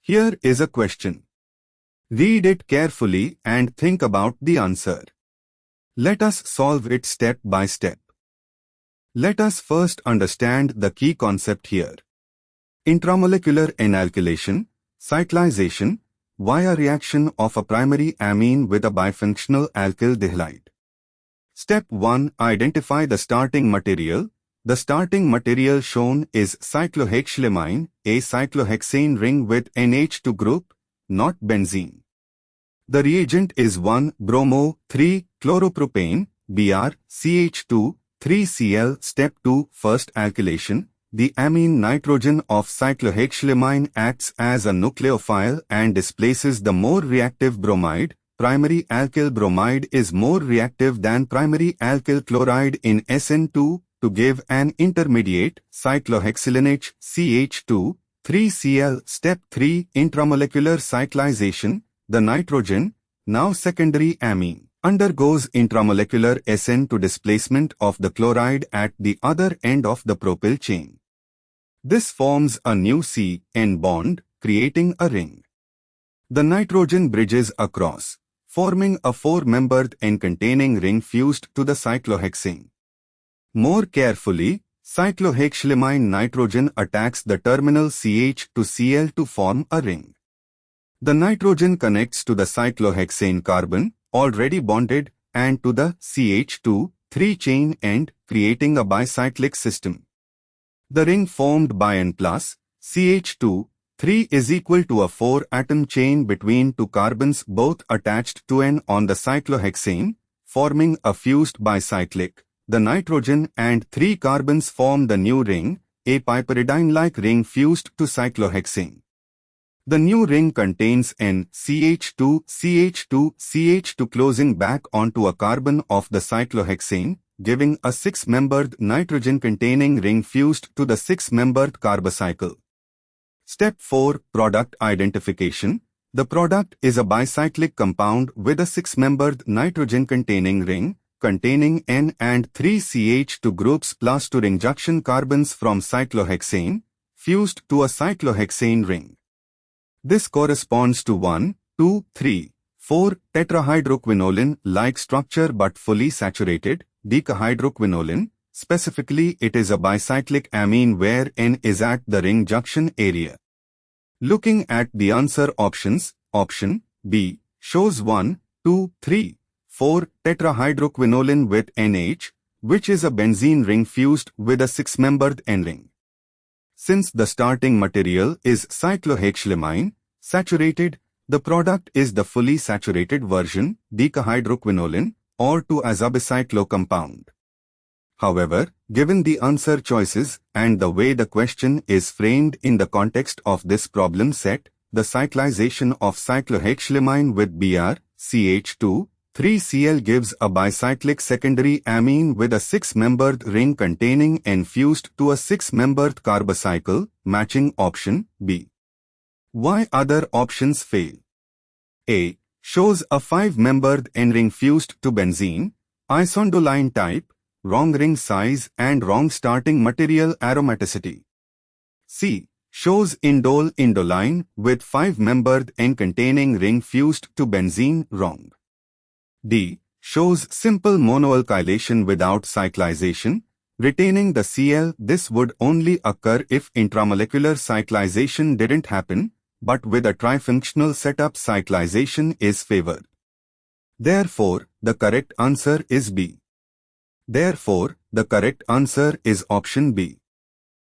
Here is a question. Read it carefully and think about the answer. Let us solve it step by step. Let us first understand the key concept here. Intramolecular enalkylation, cyclization, via reaction of a primary amine with a bifunctional alkyl halide. Step 1. Identify the starting material. The starting material shown is cyclohexylamine, a cyclohexane ring with NH2 group, not benzene. The reagent is 1-bromo-3-chloropropane, Br, CH2, 3Cl. Step 2. First alkylation. The amine nitrogen of cyclohexylamine acts as a nucleophile and displaces the more reactive bromide. Primary alkyl bromide is more reactive than primary alkyl chloride in SN2 to give an intermediate cyclohexylenH CH2 3Cl. Step 3. Intramolecular cyclization. The nitrogen, now secondary amine, undergoes intramolecular SN2 displacement of the chloride at the other end of the propyl chain. This forms a new C-N bond, creating a ring. The nitrogen bridges across, forming a 4-membered N-containing ring fused to the cyclohexane. More carefully, cyclohexylamine nitrogen attacks the terminal CH to Cl to form a ring. The nitrogen connects to the cyclohexane carbon, already bonded, and to the CH2, 3-chain end, creating a bicyclic system. The ring formed by N plus CH2, 3 is equal to a 4-atom chain between two carbons both attached to N on the cyclohexane, forming a fused bicyclic. The nitrogen and 3 carbons form the new ring, a piperidine-like ring fused to cyclohexane. The new ring contains N, CH2, CH2, CH2 closing back onto a carbon of the cyclohexane, giving a 6-membered nitrogen-containing ring fused to the 6-membered carbocycle. Step 4. Product identification. The product is a bicyclic compound with a 6-membered nitrogen-containing ring, containing N and 3 CH2 groups plus 2 ring junction carbons from cyclohexane, fused to a cyclohexane ring. This corresponds to 1, 2, 3, 4 tetrahydroquinoline-like structure but fully saturated decahydroquinoline. Specifically, it is a bicyclic amine where N is at the ring junction area. Looking at the answer options, option B shows 1, 2, 3, 4 tetrahydroquinoline with NH, which is a benzene ring fused with a 6-membered N ring. Since the starting material is cyclohexylamine, saturated, the product is the fully saturated version, decahydroquinoline, or 2-azabicyclo compound. However, given the answer choices and the way the question is framed in the context of this problem set, the cyclization of cyclohexylamine with Br, CH2, 3Cl gives a bicyclic secondary amine with a 6-membered ring containing N fused to a 6-membered carbocycle, matching option B. Why other options fail? A shows a 5-membered N ring fused to benzene, isondoline type, wrong ring size and wrong starting material aromaticity. C shows indole-indoline with 5-membered N-containing ring fused to benzene, wrong. D shows simple monoalkylation without cyclization, retaining the Cl. This would only occur if intramolecular cyclization didn't happen, but with a trifunctional setup cyclization is favored. Therefore, the correct answer is B. Therefore, the correct answer is option B.